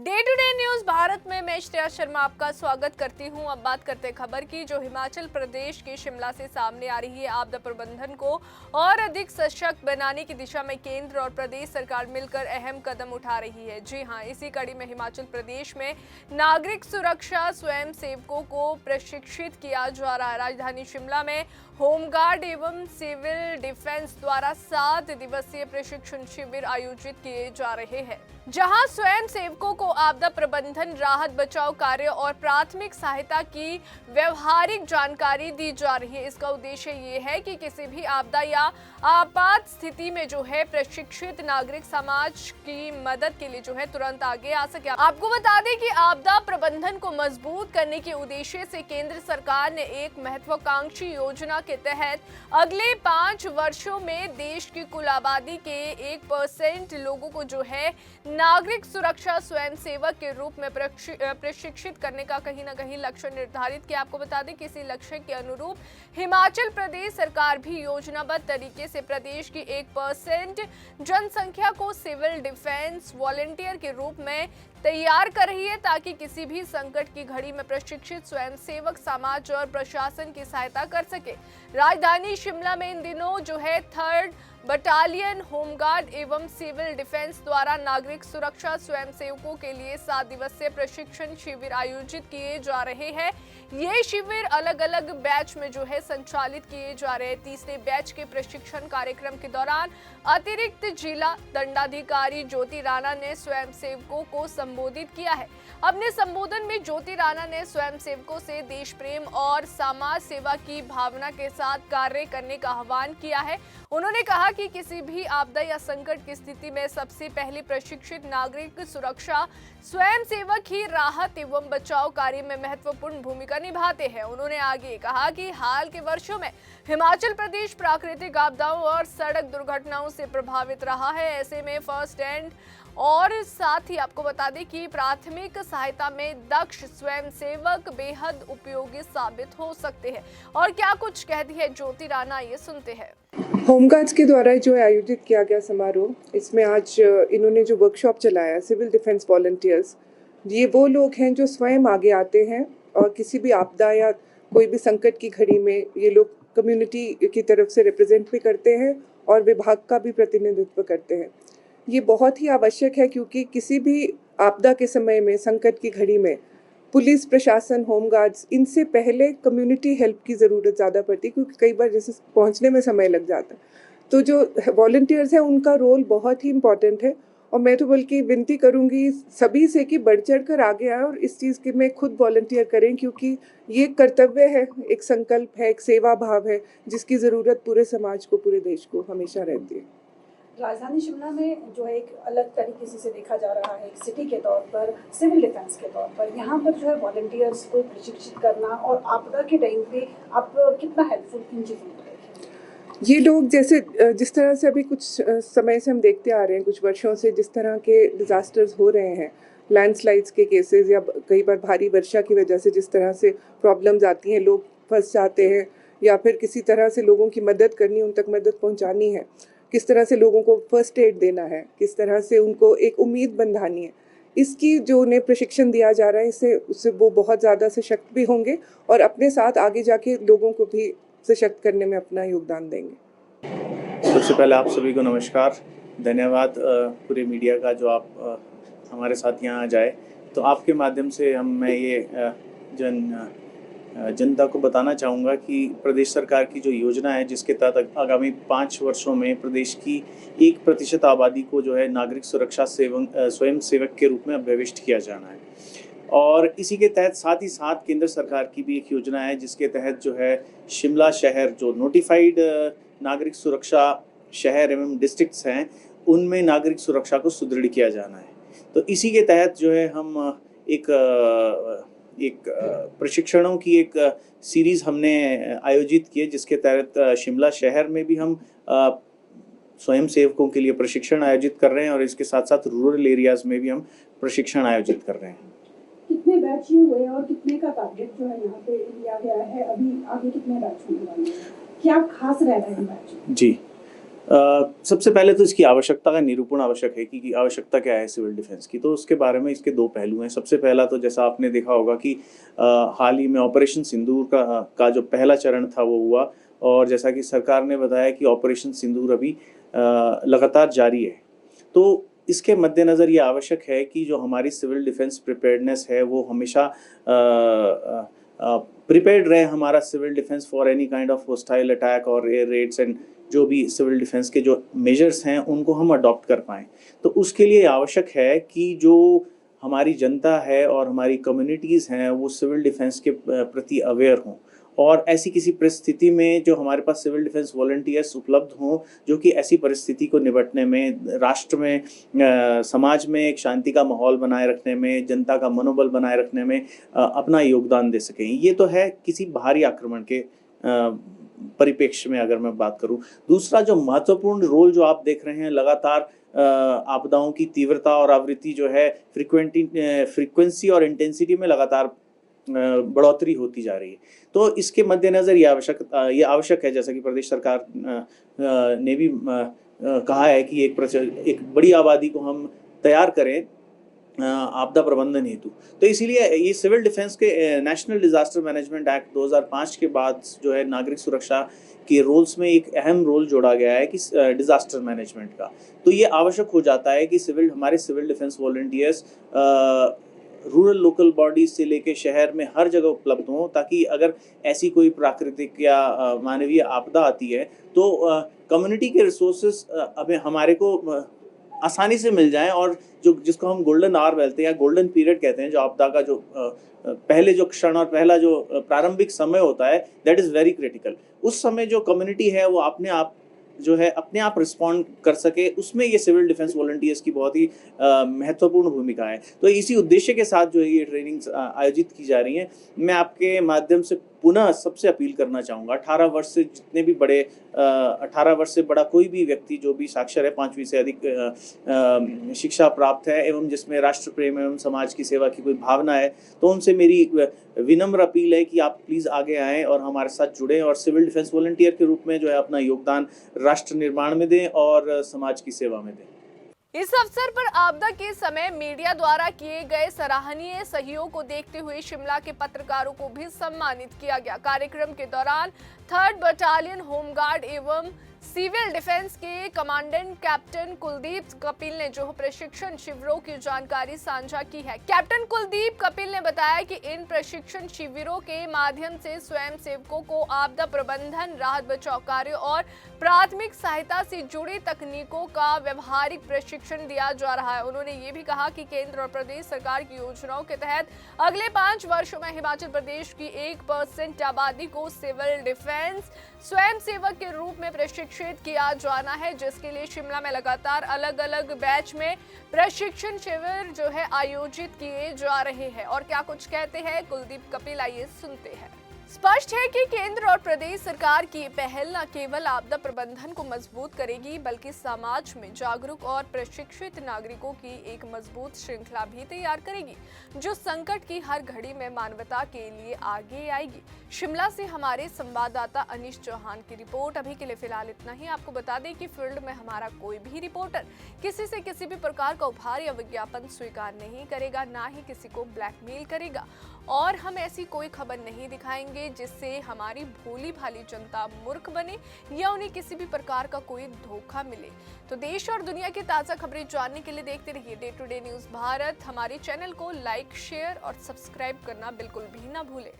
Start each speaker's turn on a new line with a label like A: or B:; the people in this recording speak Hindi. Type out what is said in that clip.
A: Day to day news Bharat में मैं श्रेया शर्मा आपका स्वागत करती हूं। अब बात करते हैं खबर की, जो हिमाचल प्रदेश के शिमला से सामने आ रही है। आपदा प्रबंधन को और अधिक सशक्त बनाने की दिशा में केंद्र और प्रदेश सरकार मिलकर अहम कदम उठा रही है। जी हां, इसी कड़ी में हिमाचल प्रदेश में नागरिक सुरक्षा स्वयं सेवकों को प्रशिक्षित किया जा रहा है। राजधानी शिमला में होमगार्ड एवं सिविल डिफेंस द्वारा 7 दिवसीय प्रशिक्षण शिविर आयोजित किए जा रहे हैं, जहां स्वयं सेवकों को आपदा प्रबंधन, राहत बचाव कार्य और प्राथमिक सहायता की व्यवहारिक जानकारी दी जा रही है। इसका उद्देश्य ये है कि किसी भी आपदा या आपात स्थिति में जो है प्रशिक्षित नागरिक समाज की मदद के लिए जो है तुरंत आगे आ सके। आपको बता दें कि आपदा प्रबंधन को मजबूत करने के उद्देश्य से केंद्र सरकार ने एक महत्वाकांक्षी योजना के तहत अगले 5 वर्षों में देश की कुल आबादी के 1% लोगों को जो है नागरिक सुरक्षा स्वयंसेवक के रूप में प्रशिक्षित करने का कहीं ना कहीं लक्ष्य निर्धारित किया। आपको बता दें कि इसी लक्ष्य के अनुरूप हिमाचल प्रदेश सरकार भी योजनाबद्ध तरीके से प्रदेश की 1% जनसंख्या को सिविल डिफेंस वॉलंटियर के रूप में तैयार कर रही है, ताकि किसी भी संकट की घड़ी में प्रशिक्षित स्वयंसेवक समाज और प्रशासन की सहायता कर सके। राजधानी शिमला में इन दिनों जो है 3rd बटालियन होमगार्ड एवं सिविल डिफेंस द्वारा नागरिक सुरक्षा स्वयंसेवकों के लिए 7 दिवसीय प्रशिक्षण शिविर आयोजित किए जा रहे हैं। ये शिविर अलग अलग बैच में जो है संचालित किए जा रहे हैं। तीसरे बैच के प्रशिक्षण कार्यक्रम के दौरान अतिरिक्त जिला दंडाधिकारी ज्योति राणा ने स्वयंसेवकों को संबोधित किया है। अपने संबोधन में ज्योति राणा ने स्वयंसेवकों से देश प्रेम और समाज सेवा की भावना के साथ कार्य करने का आह्वान किया है। उन्होंने कहा कि किसी भी आपदा या संकट की स्थिति में सबसे पहले प्रशिक्षित नागरिक सुरक्षा स्वयंसेवक ही राहत एवं बचाव कार्य में महत्वपूर्ण भूमिका निभाते हैं। उन्होंने आगे कहा कि हाल के वर्षों में हिमाचल प्रदेश प्राकृतिक आपदाओं और सड़क दुर्घटनाओं से प्रभावित रहा है। ऐसे में फर्स्ट एड और साथ ही आपको बता दें कि प्राथमिक सहायता में दक्ष स्वयंसेवक बेहद उपयोगी साबित हो सकते हैं। और क्या कुछ कहती है ज्योति राणा, ये सुनते हैं।
B: होमगार्ड्स के द्वारा जो आयोजित किया गया समारोह, इसमें आज इन्होंने जो वर्कशॉप चलाया सिविल डिफेंस वॉलंटियर्स, ये वो लोग हैं जो स्वयं आगे आते हैं और किसी भी आपदा या कोई भी संकट की घड़ी में ये लोग कम्युनिटी की तरफ से रिप्रेजेंट भी करते हैं और विभाग का भी प्रतिनिधित्व करते हैं। ये बहुत ही आवश्यक है, क्योंकि किसी भी आपदा के समय में, संकट की घड़ी में पुलिस प्रशासन, होमगार्ड्स, इनसे पहले कम्युनिटी हेल्प की ज़रूरत ज़्यादा पड़ती है, क्योंकि कई बार जैसे पहुंचने में समय लग जाता है। तो जो वॉलंटियर्स हैं उनका रोल बहुत ही इम्पॉर्टेंट है। और मैं तो बल्कि विनती करूंगी सभी से कि बढ़ चढ़ कर आगे आए और इस चीज़ के में खुद वॉलंटियर करें, क्योंकि ये एक कर्तव्य है, एक संकल्प है, एक सेवा भाव है, जिसकी ज़रूरत पूरे समाज को, पूरे देश को हमेशा रहती है।
C: राजधानी शिमला में जो है एक अलग तरीके से देखा जा रहा है, एक सिटी के तौर पर, सिविल डिफेंस के तौर पर, यहाँ पर जो है वॉलंटियर्स को प्रशिक्षित करना और आपदा के टाइम पे आप कितना हेल्पफुल इन चीज़ों को देखें।
B: ये लोग जैसे जिस तरह से अभी कुछ समय से हम देखते आ रहे हैं, कुछ वर्षों से जिस तरह के डिजास्टर्स हो रहे हैं, लैंडस्लाइड्स के केसेस या कई बार भारी वर्षा की वजह से जिस तरह से प्रॉब्लम्स आती हैं, लोग फंस जाते हैं, या फिर किसी तरह से लोगों की मदद करनी, उन तक मदद पहुंचानी है, किस तरह से लोगों को फर्स्ट एड देना है, किस तरह से उनको एक उम्मीद बंधानी है, इसकी जो उन्हें प्रशिक्षण दिया जा रहा है, इससे उससे वो बहुत ज़्यादा सशक्त भी होंगे और अपने साथ आगे जाके लोगों को भी सशक्त करने में अपना योगदान देंगे।
D: सबसे पहले आप सभी को नमस्कार, धन्यवाद पूरे मीडिया का जो आप हमारे साथ यहाँ आ जाए। तो आपके माध्यम से मैं ये जनता को बताना चाहूँगा कि प्रदेश सरकार की जो योजना है, जिसके तहत आगामी 5 वर्षों में प्रदेश की 1% आबादी को जो है नागरिक सुरक्षा स्वयं सेवक के रूप में अभ्यविष्ट किया जाना है। और इसी के तहत साथ ही साथ केंद्र सरकार की भी एक योजना है, जिसके तहत जो है शिमला शहर जो नोटिफाइड नागरिक सुरक्षा शहर एवं डिस्ट्रिक्ट्स हैं, उनमें नागरिक सुरक्षा को सुदृढ़ किया जाना है। तो इसी के तहत जो है हम एक प्रशिक्षणों की एक सीरीज़ हमने आयोजित की है, जिसके तहत शिमला शहर में भी हम स्वयं सेवकों के लिए प्रशिक्षण आयोजित कर रहे हैं और इसके साथ साथ रूरल एरियाज़ में भी हम प्रशिक्षण आयोजित कर रहे हैं।
C: कितने बैच हुए और कितने का टारगेट जो है यहाँ पे लिया गया है, अभी आगे कितने बैच होने वाले हैं, क्या खास रह रहे हैं बैच?
D: जी, सबसे पहले तो इसकी आवश्यकता का निरूपण आवश्यक है कि आवश्यकता क्या है सिविल डिफेंस की। तो उसके बारे में इसके दो पहलू हैं। सबसे पहला तो जैसा आपने देखा होगा कि हाल ही में ऑपरेशन सिंदूर का जो पहला चरण था वो हुआ, और जैसा कि सरकार ने बताया कि ऑपरेशन सिंदूर अभी लगातार जारी है। तो इसके मद्देनज़र ये आवश्यक है कि जो हमारी सिविल डिफेंस प्रिपेयर्डनेस है वो हमेशा प्रिपेयर्ड रहे। हमारा civil defence for any kind of hostile attack और एयर रेड्स एंड जो भी सिविल डिफेंस के जो मेजर्स हैं उनको हम अडॉप्ट कर पाएँ। तो उसके लिए आवश्यक है कि जो हमारी जनता है और हमारी कम्युनिटीज़ हैं वो सिविल डिफेंस के प्रति अवेयर हों, और ऐसी किसी परिस्थिति में जो हमारे पास सिविल डिफेंस वॉलंटियर्स उपलब्ध हों जो कि ऐसी परिस्थिति को निपटने में, राष्ट्र में, समाज में एक शांति का माहौल बनाए रखने में, जनता का मनोबल बनाए रखने में अपना योगदान दे सकें। ये तो है किसी बाहरी आक्रमण के परिप्रेक्ष्य में अगर मैं बात करूं। दूसरा जो महत्वपूर्ण रोल जो आप देख रहे हैं, लगातार आपदाओं की तीव्रता और आवृत्ति जो है फ्रीक्वेंसी और इंटेंसिटी में लगातार बढ़ोतरी होती जा रही है। तो इसके मद्देनज़र ये आवश्यक है, जैसा कि प्रदेश सरकार ने भी कहा है कि एक बड़ी आबादी को हम तैयार करें आपदा प्रबंधन हेतु। तो इसीलिए ये सिविल डिफेंस के नेशनल डिजास्टर मैनेजमेंट एक्ट 2005 के बाद जो है नागरिक सुरक्षा के रोल्स में एक अहम रोल जोड़ा गया है कि डिजास्टर मैनेजमेंट का। तो ये आवश्यक हो जाता है कि हमारे civil defence volunteers rural local bodies से लेके शहर में हर जगह उपलब्ध हों, ताकि अगर ऐसी कोई प्राकृतिक या मानवीय आपदा आती है तो कम्युनिटी के रिसोर्सेज हमारे को आसानी से मिल जाएं, और जिसको हम गोल्डन आवर बोलते हैं या गोल्डन पीरियड कहते हैं, जो आपदा का जो पहले जो क्षण और पहला जो प्रारंभिक समय होता है, दैट इज़ वेरी क्रिटिकल। उस समय जो कम्युनिटी है वो अपने आप रिस्पॉन्ड कर सके, उसमें ये सिविल डिफेंस वॉलंटियर्स की बहुत ही महत्वपूर्ण भूमिका है। तो इसी उद्देश्य के साथ जो है ये ट्रेनिंग्स आयोजित की जा रही हैं। मैं आपके माध्यम से पुनः सबसे अपील करना चाहूँगा, 18 वर्ष से जितने भी बड़े 18 वर्ष से बड़ा कोई भी व्यक्ति जो भी साक्षर है, 5वीं से अधिक शिक्षा प्राप्त है एवं जिसमें राष्ट्र प्रेम एवं समाज की सेवा की कोई भावना है, तो उनसे मेरी विनम्र अपील है कि आप प्लीज़ आगे आएँ और हमारे साथ जुड़ें और सिविल डिफेंस वॉलंटियर के रूप में जो है अपना योगदान राष्ट्र निर्माण में दें और समाज की सेवा में दें।
A: इस अवसर पर आपदा के समय मीडिया द्वारा किए गए सराहनीय सहयोग को देखते हुए शिमला के पत्रकारों को भी सम्मानित किया गया। कार्यक्रम के दौरान 3rd बटालियन होमगार्ड एवं सिविल डिफेंस के कमांडेंट कैप्टन कुलदीप कपिल ने जो प्रशिक्षण शिविरों की जानकारी साझा की है। कैप्टन कुलदीप कपिल ने बताया कि इन प्रशिक्षण शिविरों के माध्यम से स्वयं सेवकों को आपदा प्रबंधन, राहत बचाव कार्य और प्राथमिक सहायता से जुड़ी तकनीकों का व्यवहारिक प्रशिक्षण दिया जा रहा है। उन्होंने ये भी कहा कि केंद्र और प्रदेश सरकार की योजनाओं के तहत अगले 5 वर्षों में हिमाचल प्रदेश की 1% आबादी को सिविल डिफेंस स्वयं सेवक के रूप में प्रशिक्षित किया जाना है, जिसके लिए शिमला में लगातार अलग अलग बैच में प्रशिक्षण शिविर जो है आयोजित किए जा रहे हैं। और क्या कुछ कहते हैं कुलदीप कपिल, आइए सुनते हैं। स्पष्ट है कि केंद्र और प्रदेश सरकार की पहल न केवल आपदा प्रबंधन को मजबूत करेगी, बल्कि समाज में जागरूक और प्रशिक्षित नागरिकों की एक मजबूत श्रृंखला भी तैयार करेगी, जो संकट की हर घड़ी में मानवता के लिए आगे आएगी। शिमला से हमारे संवाददाता अनीश चौहान की रिपोर्ट। अभी के लिए फिलहाल इतना ही। आपको बता दें कि फील्ड में हमारा कोई भी रिपोर्टर किसी से किसी भी प्रकार का उपहार या विज्ञापन स्वीकार नहीं करेगा, ना ही किसी को ब्लैकमेल करेगा, और हम ऐसी कोई खबर नहीं दिखाएंगे जिससे हमारी भोली भाली जनता मूर्ख बने या उन्हें किसी भी प्रकार का कोई धोखा मिले। तो देश और दुनिया की ताज़ा खबरें जानने के लिए देखते रहिए day to day news Bharat. हमारे चैनल को लाइक, शेयर और सब्सक्राइब करना बिल्कुल भी ना भूलें।